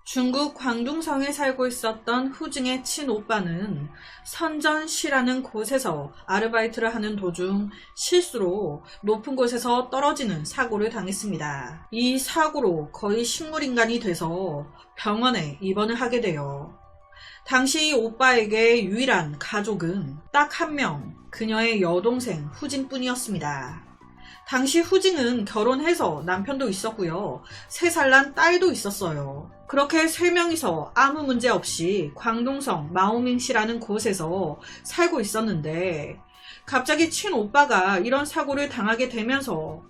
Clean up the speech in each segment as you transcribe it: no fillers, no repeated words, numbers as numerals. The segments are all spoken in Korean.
중국 광둥성에 살고 있었던 후징의 친오빠는 선전시라는 곳에서 아르바이트를 하는 도중 실수로 높은 곳에서 떨어지는 사고를 당했습니다. 이 사고로 거의 식물인간이 돼서 병원에 입원을 하게 돼요. 당시 오빠에게 유일한 가족은 딱 한 명, 그녀의 여동생 후징뿐이었습니다. 당시 후징은 결혼해서 남편도 있었고요. 3살 난 딸도 있었어요. 그렇게 3명이서 아무 문제 없이 광둥성 마오밍시라는 곳에서 살고 있었는데 갑자기 친오빠가 이런 사고를 당하게 되면서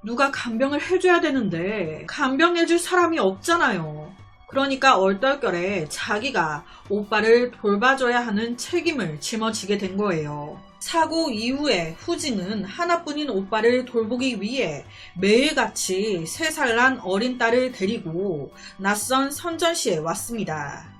누가 간병을 해줘야 되는데 간병해줄 사람이 없잖아요. 그러니까 얼떨결에 자기가 오빠를 돌봐줘야 하는 책임을 짊어지게 된 거예요. 사고 이후에 후징은 하나뿐인 오빠를 돌보기 위해 매일같이 3살 난 어린 딸을 데리고 낯선 선전시에 왔습니다.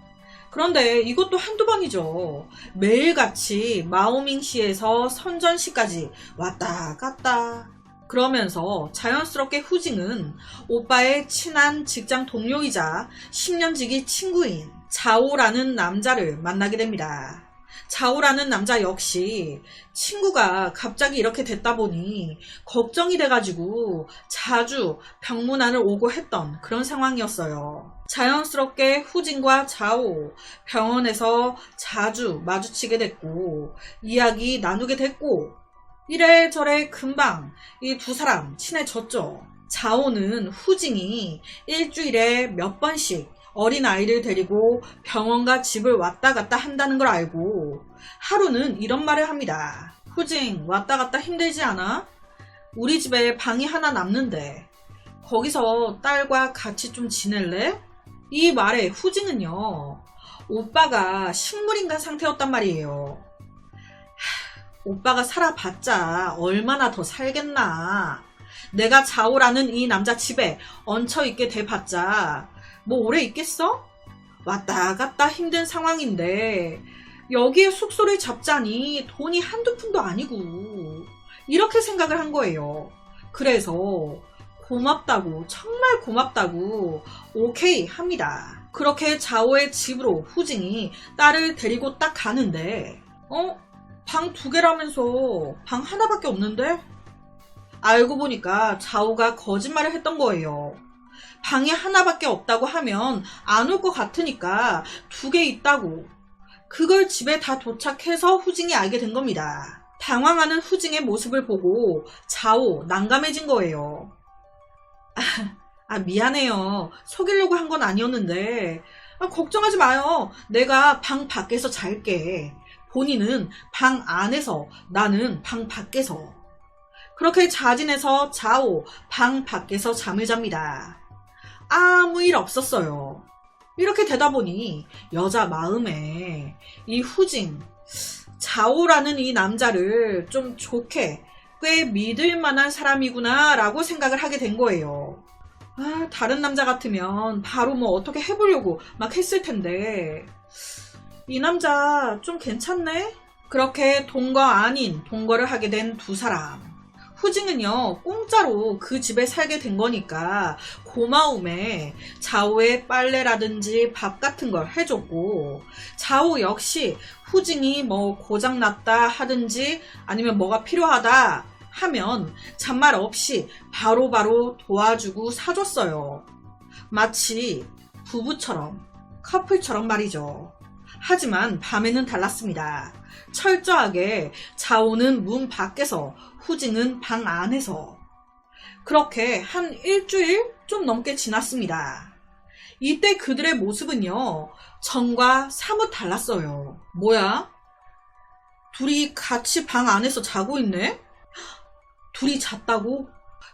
그런데 이것도 한두 번이죠. 매일같이 마오밍시에서 선전시까지 왔다 갔다. 그러면서 자연스럽게 후징은 오빠의 친한 직장 동료이자 10년지기 친구인 자오라는 남자를 만나게 됩니다. 자오라는 남자 역시 친구가 갑자기 이렇게 됐다 보니 걱정이 돼가지고 자주 병문안을 오고 했던 그런 상황이었어요. 자연스럽게 후징과 자오 병원에서 자주 마주치게 됐고 이야기 나누게 됐고 이래저래 금방 이 두 사람 친해졌죠. 자오는 후징이 일주일에 몇 번씩 어린아이를 데리고 병원과 집을 왔다 갔다 한다는 걸 알고 하루는 이런 말을 합니다. 후징, 왔다 갔다 힘들지 않아? 우리 집에 방이 하나 남는데 거기서 딸과 같이 좀 지낼래? 이 말에 후징은요, 오빠가 식물인간 상태였단 말이에요. 오빠가 살아봤자 얼마나 더 살겠나. 내가 자오라는 이 남자 집에 얹혀있게 돼봤자 뭐 오래 있겠어? 왔다 갔다 힘든 상황인데 여기에 숙소를 잡자니 돈이 한두 푼도 아니고 이렇게 생각을 한 거예요. 그래서 고맙다고, 정말 고맙다고 오케이 합니다. 그렇게 자오의 집으로 후징이 딸을 데리고 딱 가는데 방 2개라면서 방 하나밖에 없는데? 알고 보니까 자오가 거짓말을 했던 거예요. 방이 하나밖에 없다고 하면 안 올 것 같으니까 2개 있다고. 그걸 집에 다 도착해서 후징이 알게 된 겁니다. 당황하는 후징의 모습을 보고 자오 난감해진 거예요. 미안해요. 속이려고 한 건 아니었는데. 걱정하지 마요. 내가 방 밖에서 잘게. 본인은 방 안에서, 나는 방 밖에서. 그렇게 자진해서 자오 방 밖에서 잠을 잡니다. 아무 일 없었어요. 이렇게 되다 보니 여자 마음에 이 후징, 자오라는 이 남자를 좀 좋게, 꽤 믿을 만한 사람이구나 라고 생각을 하게 된 거예요. 다른 남자 같으면 바로 뭐 어떻게 해보려고 막 했을 텐데 이 남자 좀 괜찮네? 그렇게 동거 아닌 동거를 하게 된 두 사람. 후징은요, 공짜로 그 집에 살게 된 거니까 고마움에 자오의 빨래라든지 밥 같은 걸 해줬고, 자오 역시 후징이 뭐 고장났다 하든지 아니면 뭐가 필요하다 하면 잔말 없이 바로바로 도와주고 사줬어요. 마치 부부처럼, 커플처럼 말이죠. 하지만 밤에는 달랐습니다. 철저하게 자오는 문 밖에서, 후징은 방 안에서. 그렇게 한 일주일 좀 넘게 지났습니다. 이때 그들의 모습은요, 전과 사뭇 달랐어요. 뭐야? 둘이 같이 방 안에서 자고 있네? 둘이 잤다고?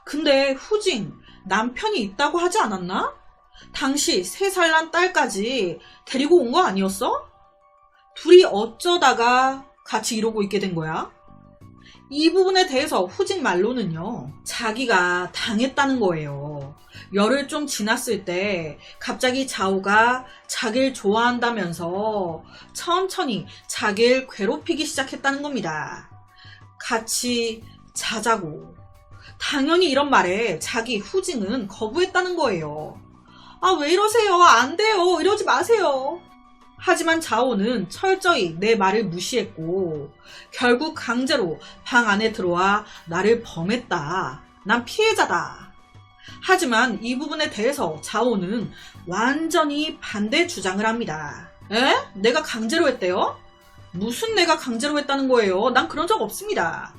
근데 후징, 남편이 있다고 하지 않았나? 당시 3살 난 딸까지 데리고 온 거 아니었어? 둘이 어쩌다가 같이 이러고 있게 된 거야? 이 부분에 대해서 후징 말로는요, 자기가 당했다는 거예요. 열흘 좀 지났을 때 갑자기 자오가 자기를 좋아한다면서 천천히 자기를 괴롭히기 시작했다는 겁니다. 같이 자자고. 당연히 이런 말에 자기 후징은 거부했다는 거예요. 아, 왜 이러세요? 안 돼요. 이러지 마세요. 하지만 자오는 철저히 내 말을 무시했고 결국 강제로 방 안에 들어와 나를 범했다. 난 피해자다. 하지만 이 부분에 대해서 자오는 완전히 반대 주장을 합니다. 에? 내가 강제로 했대요? 무슨 내가 강제로 했다는 거예요? 난 그런 적 없습니다.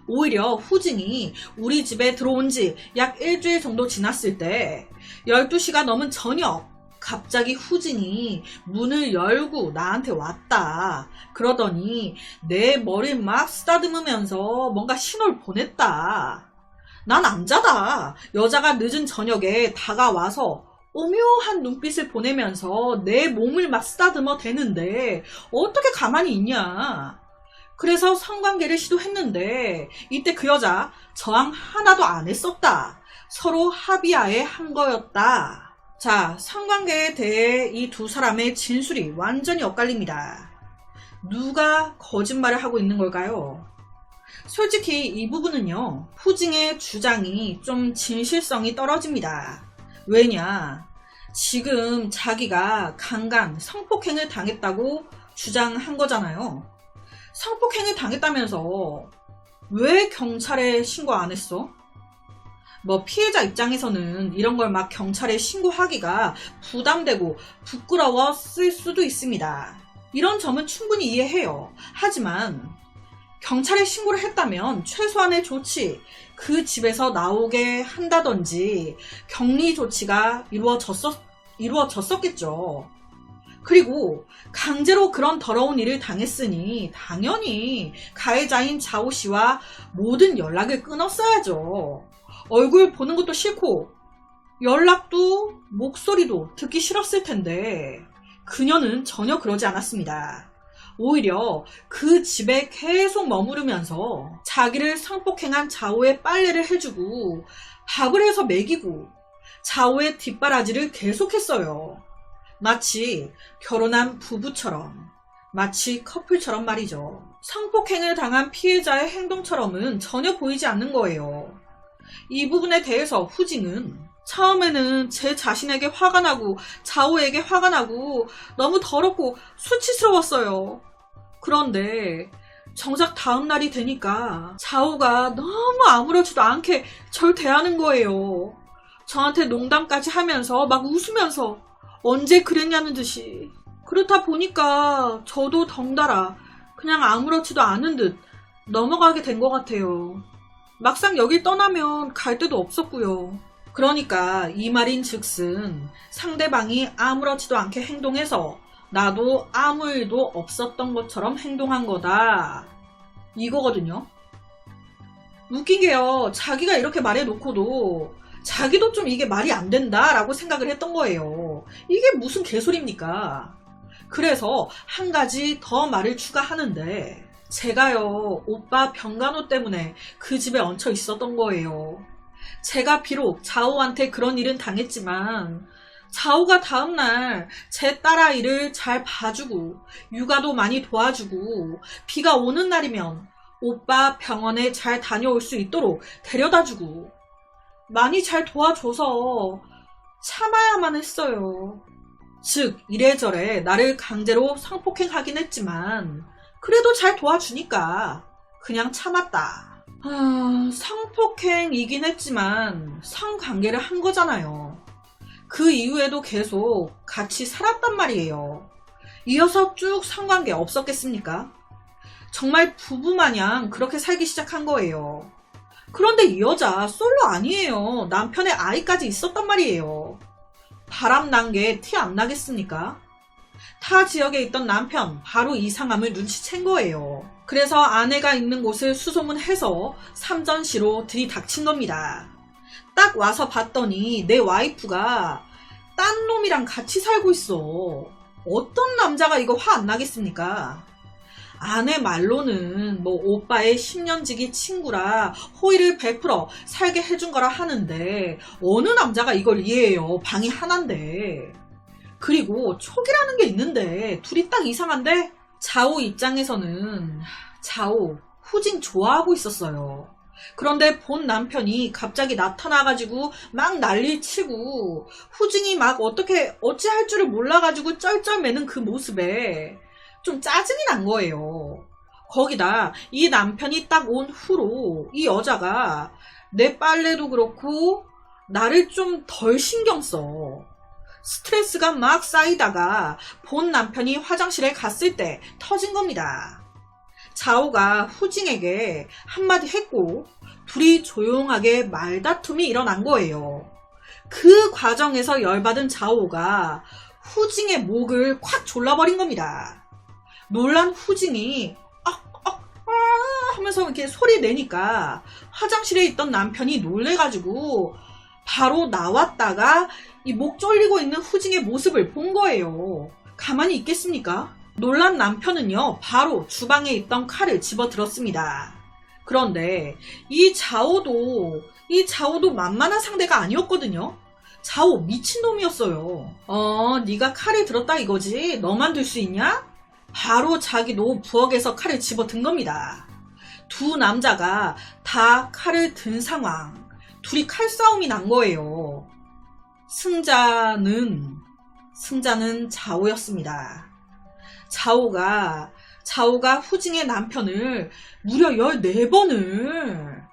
오히려 후징이 우리 집에 들어온 지 약 일주일 정도 지났을 때 12시가 넘은 저녁 갑자기 후징이 문을 열고 나한테 왔다. 그러더니 내 머리를 막 쓰다듬으면서 뭔가 신호를 보냈다. 난 남자다. 여자가 늦은 저녁에 다가와서 오묘한 눈빛을 보내면서 내 몸을 막 쓰다듬어 대는데 어떻게 가만히 있냐. 그래서 성관계를 시도했는데 이때 그 여자 저항 하나도 안 했었다. 서로 합의하에 한 거였다. 자, 성관계에 대해 이 두 사람의 진술이 완전히 엇갈립니다. 누가 거짓말을 하고 있는 걸까요? 솔직히 이 부분은요, 후징의 주장이 좀 진실성이 떨어집니다. 왜냐, 지금 자기가 강간, 성폭행을 당했다고 주장한 거잖아요. 성폭행을 당했다면서 왜 경찰에 신고 안 했어? 뭐 피해자 입장에서는 이런 걸 막 경찰에 신고하기가 부담되고 부끄러웠을 수도 있습니다. 이런 점은 충분히 이해해요. 하지만 경찰에 신고를 했다면 최소한의 조치, 그 집에서 나오게 한다든지 격리 조치가 이루어졌었겠죠. 그리고 강제로 그런 더러운 일을 당했으니 당연히 가해자인 자오 씨와 모든 연락을 끊었어야죠. 얼굴 보는 것도 싫고 연락도 목소리도 듣기 싫었을 텐데 그녀는 전혀 그러지 않았습니다. 오히려 그 집에 계속 머무르면서 자기를 성폭행한 자오의 빨래를 해주고 밥을 해서 먹이고 자오의 뒷바라지를 계속했어요. 마치 결혼한 부부처럼, 마치 커플처럼 말이죠. 성폭행을 당한 피해자의 행동처럼은 전혀 보이지 않는 거예요. 이 부분에 대해서 후징은 처음에는 제 자신에게 화가 나고 자오에게 화가 나고 너무 더럽고 수치스러웠어요. 그런데 정작 다음 날이 되니까 자오가 너무 아무렇지도 않게 절 대하는 거예요. 저한테 농담까지 하면서 막 웃으면서 언제 그랬냐는 듯이. 그렇다 보니까 저도 덩달아 그냥 아무렇지도 않은 듯 넘어가게 된 것 같아요. 막상 여길 떠나면 갈 데도 없었고요. 그러니까 이 말인 즉슨 상대방이 아무렇지도 않게 행동해서 나도 아무 일도 없었던 것처럼 행동한 거다. 이거거든요. 웃긴 게요. 자기가 이렇게 말해놓고도 자기도 좀 이게 말이 안 된다라고 생각을 했던 거예요. 이게 무슨 개소리입니까? 그래서 한 가지 더 말을 추가하는데 제가요, 오빠 병간호 때문에 그 집에 얹혀 있었던 거예요. 제가 비록 자오한테 그런 일은 당했지만 자오가 다음날 제 딸아이를 잘 봐주고 육아도 많이 도와주고 비가 오는 날이면 오빠 병원에 잘 다녀올 수 있도록 데려다주고 많이 잘 도와줘서 참아야만 했어요. 즉 이래저래 나를 강제로 성폭행하긴 했지만 그래도 잘 도와주니까 그냥 참았다. 성폭행이긴 했지만 성관계를 한 거잖아요. 그 이후에도 계속 같이 살았단 말이에요. 이어서 쭉 성관계 없었겠습니까? 정말 부부마냥 그렇게 살기 시작한 거예요. 그런데 이 여자 솔로 아니에요. 남편의 아이까지 있었단 말이에요. 바람난 게 티 안 나겠습니까? 타 지역에 있던 남편 바로 이 상황을 눈치챈 거예요. 그래서 아내가 있는 곳을 수소문해서 삼전시로 들이닥친 겁니다. 딱 와서 봤더니 내 와이프가 딴 놈이랑 같이 살고 있어. 어떤 남자가 이거 화 안 나겠습니까? 아내 말로는 뭐 오빠의 10년지기 친구라 호의를 베풀어 살게 해준 거라 하는데 어느 남자가 이걸 이해해요. 방이 하나인데. 그리고 촉이라는 게 있는데 둘이 딱 이상한데 자오 입장에서는 자오, 후징 좋아하고 있었어요. 그런데 본 남편이 갑자기 나타나가지고 막 난리치고 후징이 막 어찌할 줄을 몰라가지고 쩔쩔매는 그 모습에 좀 짜증이 난 거예요. 거기다 이 남편이 딱 온 후로 이 여자가 내 빨래도 그렇고 나를 좀 덜 신경 써. 스트레스가 막 쌓이다가 본 남편이 화장실에 갔을 때 터진 겁니다. 자오가 후징에게 한마디 했고 둘이 조용하게 말다툼이 일어난 거예요. 그 과정에서 열받은 자오가 후징의 목을 콱 졸라버린 겁니다. 놀란 후징이 하면서 이렇게 소리 내니까 화장실에 있던 남편이 놀래가지고 바로 나왔다가 이 목 졸리고 있는 후징의 모습을 본 거예요. 가만히 있겠습니까? 놀란 남편은요, 바로 주방에 있던 칼을 집어 들었습니다. 그런데 이 자오도 만만한 상대가 아니었거든요. 자오 미친놈이었어요. 네가 칼을 들었다 이거지? 너만 들 수 있냐? 바로 자기도 부엌에서 칼을 집어 든 겁니다. 두 남자가 다 칼을 든 상황. 둘이 칼싸움이 난 거예요. 승자는 자오였습니다. 자오가 후징의 남편을 무려 14번을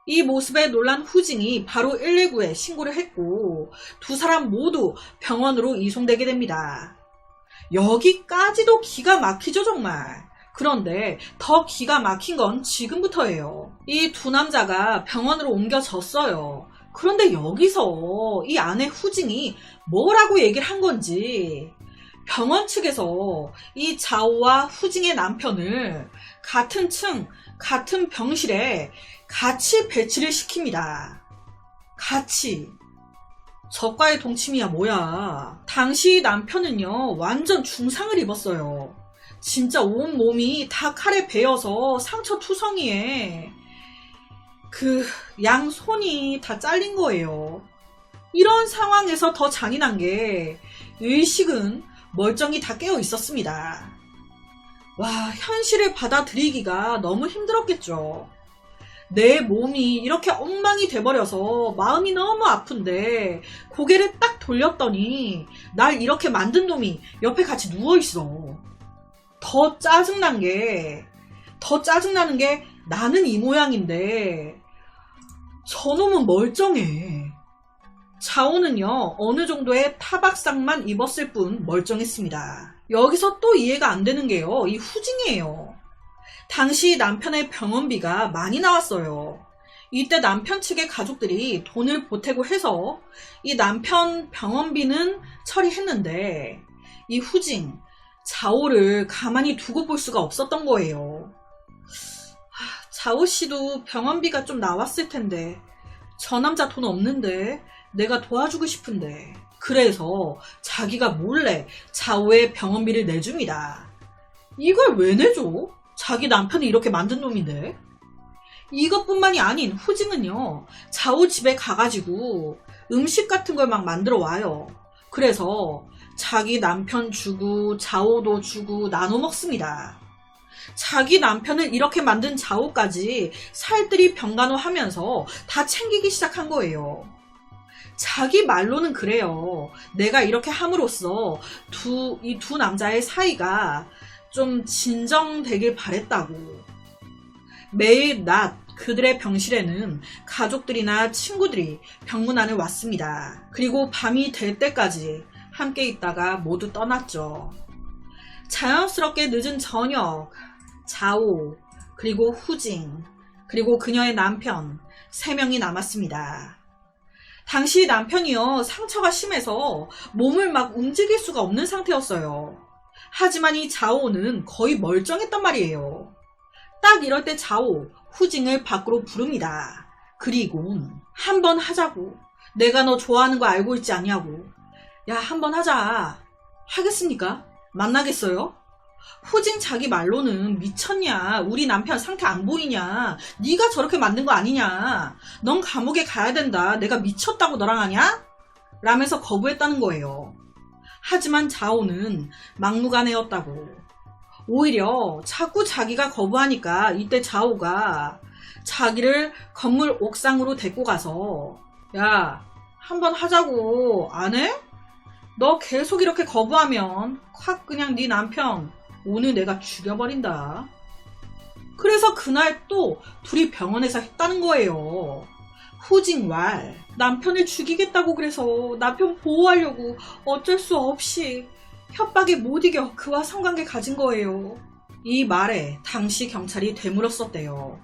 이 모습에 놀란 후징이 바로 119에 신고를 했고 두 사람 모두 병원으로 이송되게 됩니다. 여기까지도 기가 막히죠 정말. 그런데 더 기가 막힌 건 지금부터예요. 이 두 남자가 병원으로 옮겨졌어요. 그런데 여기서 이 아내 후징이 뭐라고 얘기를 한 건지 병원 측에서 이 자오와 후징의 남편을 같은 층, 같은 병실에 같이 배치를 시킵니다. 같이. 저과의 동침이야 뭐야. 당시 남편은요 완전 중상을 입었어요. 진짜 온 몸이 다 칼에 베어서 상처 투성이에 그 양손이 다 잘린 거예요. 이런 상황에서 더 잔인한 게 의식은 멀쩡히 다 깨어 있었습니다. 와, 현실을 받아들이기가 너무 힘들었겠죠. 내 몸이 이렇게 엉망이 돼버려서 마음이 너무 아픈데 고개를 딱 돌렸더니 날 이렇게 만든 놈이 옆에 같이 누워있어. 더 짜증나는 게 나는 이 모양인데 저놈은 멀쩡해. 자오는요 어느 정도의 타박상만 입었을 뿐 멀쩡했습니다. 여기서 또 이해가 안 되는 게요 이 후징이에요. 당시 남편의 병원비가 많이 나왔어요. 이때 남편 측의 가족들이 돈을 보태고 해서 이 남편 병원비는 처리했는데 이 후징, 자오를 가만히 두고 볼 수가 없었던 거예요. 자오 씨도 병원비가 좀 나왔을 텐데 저 남자 돈 없는데 내가 도와주고 싶은데 그래서 자기가 몰래 자오의 병원비를 내줍니다. 이걸 왜 내줘? 자기 남편이 이렇게 만든 놈인데. 이것뿐만이 아닌 후징은요 자오 집에 가가지고 음식 같은 걸 막 만들어 와요. 그래서 자기 남편 주고 자오도 주고 나눠 먹습니다. 자기 남편을 이렇게 만든 자오까지 살뜰히 병간호하면서 다 챙기기 시작한 거예요. 자기 말로는 그래요. 내가 이렇게 함으로써 이 두 남자의 사이가 좀 진정되길 바랬다고. 매일 낮 그들의 병실에는 가족들이나 친구들이 병문안을 왔습니다. 그리고 밤이 될 때까지 함께 있다가 모두 떠났죠. 자연스럽게 늦은 저녁 자오, 그리고 후징, 그리고 그녀의 남편 3명이 남았습니다. 당시 남편이요 상처가 심해서 몸을 막 움직일 수가 없는 상태였어요. 하지만 이 자오는 거의 멀쩡했단 말이에요. 딱 이럴 때 자오, 후징을 밖으로 부릅니다. 그리고 한번 하자고. 내가 너 좋아하는 거 알고 있지 않냐고. 야, 한번 하자. 하겠습니까? 만나겠어요? 후징 자기 말로는 미쳤냐? 우리 남편 상태 안 보이냐? 네가 저렇게 만든 거 아니냐? 넌 감옥에 가야 된다. 내가 미쳤다고 너랑 하냐? 라면서 거부했다는 거예요. 하지만 자오는 막무가내였다고. 오히려 자꾸 자기가 거부하니까 이때 자오가 자기를 건물 옥상으로 데리고 가서 야, 한번 하자고 안 해? 너 계속 이렇게 거부하면 확 그냥 네 남편 오늘 내가 죽여버린다. 그래서 그날 또 둘이 병원에서 했다는 거예요. 후징왈 남편을 죽이겠다고 그래서 남편 보호하려고 어쩔 수 없이 협박에 못 이겨 그와 성관계 가진 거예요. 이 말에 당시 경찰이 되물었었대요.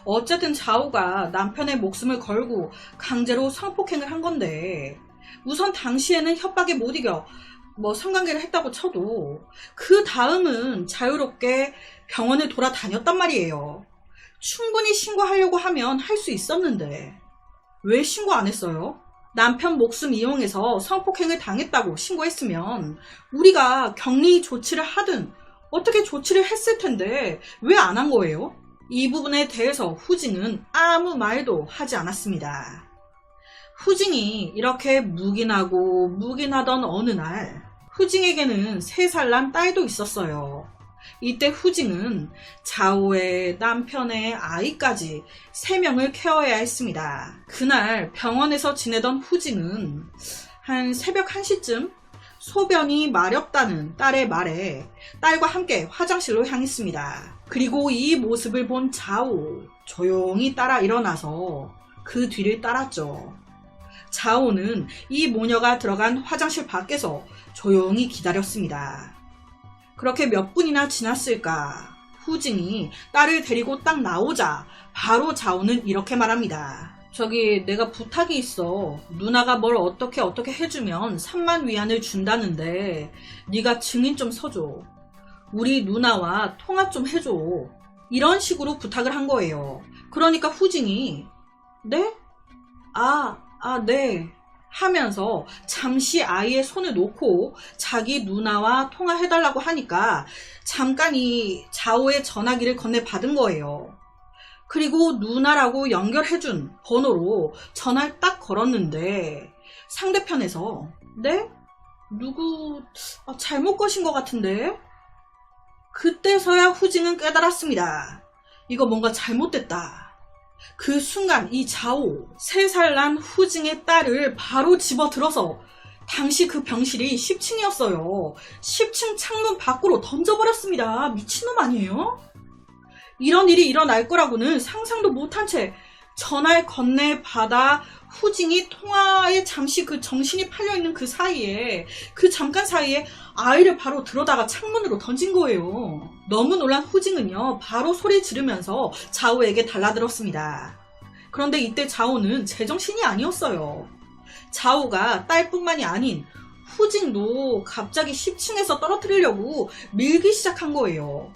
어쨌든 자오가 남편의 목숨을 걸고 강제로 성폭행을 한 건데 우선 당시에는 협박에 못 이겨 성관계를 했다고 쳐도 그 다음은 자유롭게 병원을 돌아다녔단 말이에요. 충분히 신고하려고 하면 할 수 있었는데 왜 신고 안 했어요? 남편 목숨 이용해서 성폭행을 당했다고 신고했으면 우리가 격리 조치를 하든 어떻게 조치를 했을 텐데 왜 안 한 거예요? 이 부분에 대해서 후징은 아무 말도 하지 않았습니다. 후징이 이렇게 묵인하던 어느 날 후징에게는 3살 난 딸도 있었어요. 이때 후징은 자오의 남편의 아이까지 3명을 케어해야 했습니다. 그날 병원에서 지내던 후징은 한 새벽 1시쯤 소변이 마렵다는 딸의 말에 딸과 함께 화장실로 향했습니다. 그리고 이 모습을 본 자오 조용히 따라 일어나서 그 뒤를 따랐죠. 자오는 이 모녀가 들어간 화장실 밖에서 조용히 기다렸습니다. 그렇게 몇 분이나 지났을까 후징이 딸을 데리고 딱 나오자 바로 자오는 이렇게 말합니다. 저기 내가 부탁이 있어. 누나가 뭘 어떻게 해주면 3만 위안을 준다는데 네가 증인 좀 서줘. 우리 누나와 통화 좀 해줘. 이런 식으로 부탁을 한 거예요. 그러니까 후징이 네? 네 하면서 잠시 아이의 손을 놓고 자기 누나와 통화해달라고 하니까 잠깐 이 자오의 전화기를 건네받은 거예요. 그리고 누나라고 연결해준 번호로 전화를 딱 걸었는데 상대편에서 네? 누구 잘못 거신 것 같은데? 그때서야 후징은 깨달았습니다. 이거 뭔가 잘못됐다. 그 순간 이 자오 3살 난 후징의 딸을 바로 집어들어서 당시 그 병실이 10층이었어요. 10층 창문 밖으로 던져버렸습니다. 미친놈 아니에요? 이런 일이 일어날 거라고는 상상도 못한 채 전화를 건네받아 후징이 통화에 잠시 그 정신이 팔려있는 그 사이에 그 잠깐 사이에 아이를 바로 들어다가 창문으로 던진 거예요. 너무 놀란 후징은요 바로 소리 지르면서 자오에게 달라들었습니다. 그런데 이때 자오는 제정신이 아니었어요. 자오가 딸뿐만이 아닌 후징도 갑자기 10층에서 떨어뜨리려고 밀기 시작한 거예요.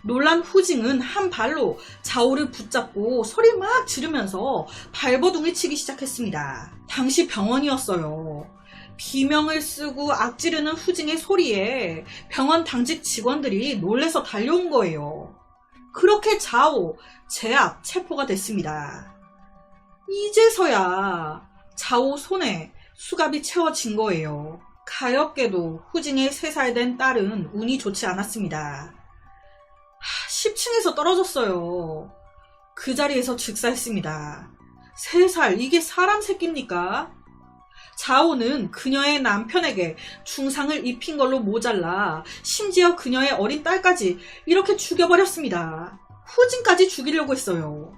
놀란 후징은 한 발로 자오를 붙잡고 소리 막 지르면서 발버둥을 치기 시작했습니다. 당시 병원이었어요. 비명을 쓰고 악지르는 후징의 소리에 병원 당직 직원들이 놀래서 달려온 거예요. 그렇게 자오 제압 체포가 됐습니다. 이제서야 자오 손에 수갑이 채워진 거예요. 가엾게도 후징의 3살 된 딸은 운이 좋지 않았습니다. 10층에서 떨어졌어요. 그 자리에서 즉사했습니다. 3살, 이게 사람 새끼입니까? 자오는 그녀의 남편에게 중상을 입힌 걸로 모자라 심지어 그녀의 어린 딸까지 이렇게 죽여버렸습니다. 후징까지 죽이려고 했어요.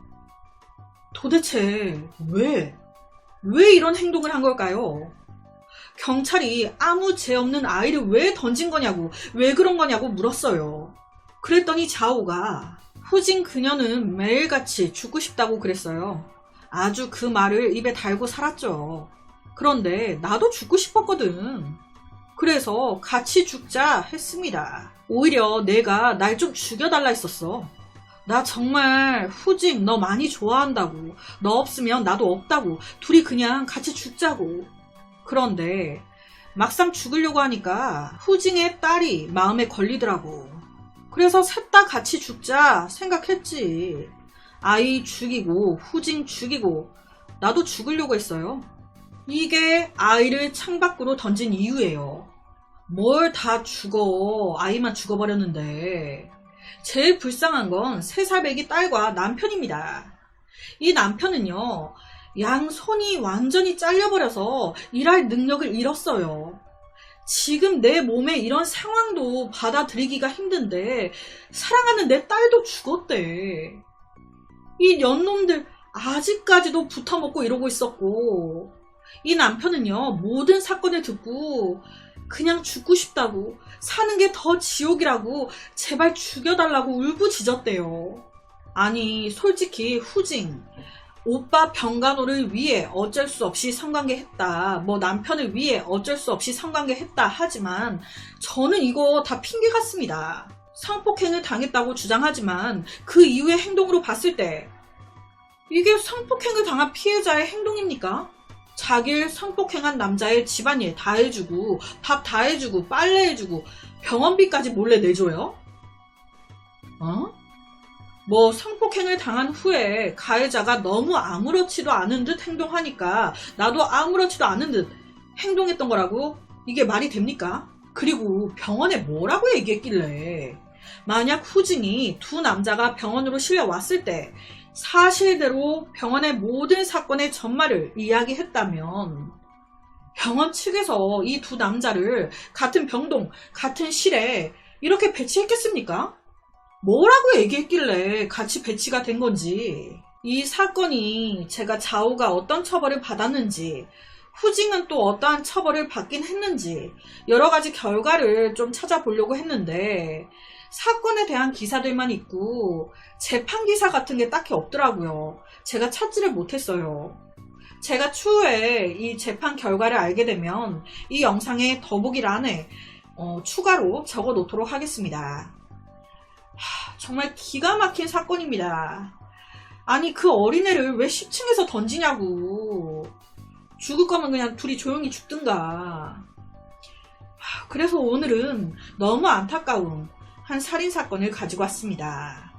도대체 왜 이런 행동을 한 걸까요? 경찰이 아무 죄 없는 아이를 왜 던진 거냐고, 왜 그런 거냐고 물었어요. 그랬더니 자오가 후징 그녀는 매일같이 죽고 싶다고 그랬어요. 아주 그 말을 입에 달고 살았죠. 그런데 나도 죽고 싶었거든. 그래서 같이 죽자 했습니다. 오히려 내가 날 좀 죽여달라 했었어. 나 정말 후징 너 많이 좋아한다고. 너 없으면 나도 없다고. 둘이 그냥 같이 죽자고. 그런데 막상 죽으려고 하니까 후징의 딸이 마음에 걸리더라고. 그래서 셋 다 같이 죽자 생각했지. 아이 죽이고 후징 죽이고 나도 죽으려고 했어요. 이게 아이를 창밖으로 던진 이유예요. 뭘 다 죽어. 아이만 죽어버렸는데. 제일 불쌍한 건 3살 배기 딸과 남편입니다. 이 남편은요, 양손이 완전히 잘려버려서 일할 능력을 잃었어요. 지금 내 몸에 이런 상황도 받아들이기가 힘든데 사랑하는 내 딸도 죽었대. 이 년놈들 아직까지도 붙어먹고 이러고 있었고, 이 남편은요, 모든 사건을 듣고 그냥 죽고 싶다고, 사는 게 더 지옥이라고, 제발 죽여달라고 울부짖었대요. 아니, 솔직히 후징, 오빠 병간호를 위해 어쩔 수 없이 성관계 했다, 뭐 남편을 위해 어쩔 수 없이 성관계 했다 하지만 저는 이거 다 핑계 같습니다. 성폭행을 당했다고 주장하지만 그 이후의 행동으로 봤을 때 이게 성폭행을 당한 피해자의 행동입니까? 자기를 성폭행한 남자의 집안일 다 해주고, 밥 다 해주고, 빨래 해주고, 병원비까지 몰래 내줘요? 뭐 성폭행을 당한 후에 가해자가 너무 아무렇지도 않은 듯 행동하니까 나도 아무렇지도 않은 듯 행동했던 거라고? 이게 말이 됩니까? 그리고 병원에 뭐라고 얘기했길래? 만약 후징이 두 남자가 병원으로 실려왔을 때 사실대로 병원의 모든 사건의 전말을 이야기했다면 병원 측에서 이 두 남자를 같은 병동, 같은 실에 이렇게 배치했겠습니까? 뭐라고 얘기했길래 같이 배치가 된 건지, 이 사건이 제가 좌우가 어떤 처벌을 받았는지, 후징은 또 어떠한 처벌을 받긴 했는지 여러 가지 결과를 좀 찾아보려고 했는데 사건에 대한 기사들만 있고 재판 기사 같은 게 딱히 없더라고요. 제가 찾지를 못했어요. 제가 추후에 이 재판 결과를 알게 되면 이 영상의 더보기란에 추가로 적어 놓도록 하겠습니다. 정말 기가 막힌 사건입니다. 아니, 그 어린애를 왜 10층에서 던지냐고. 죽을 거면 그냥 둘이 조용히 죽든가. 그래서 오늘은 너무 안타까운 한 살인사건을 가지고 왔습니다.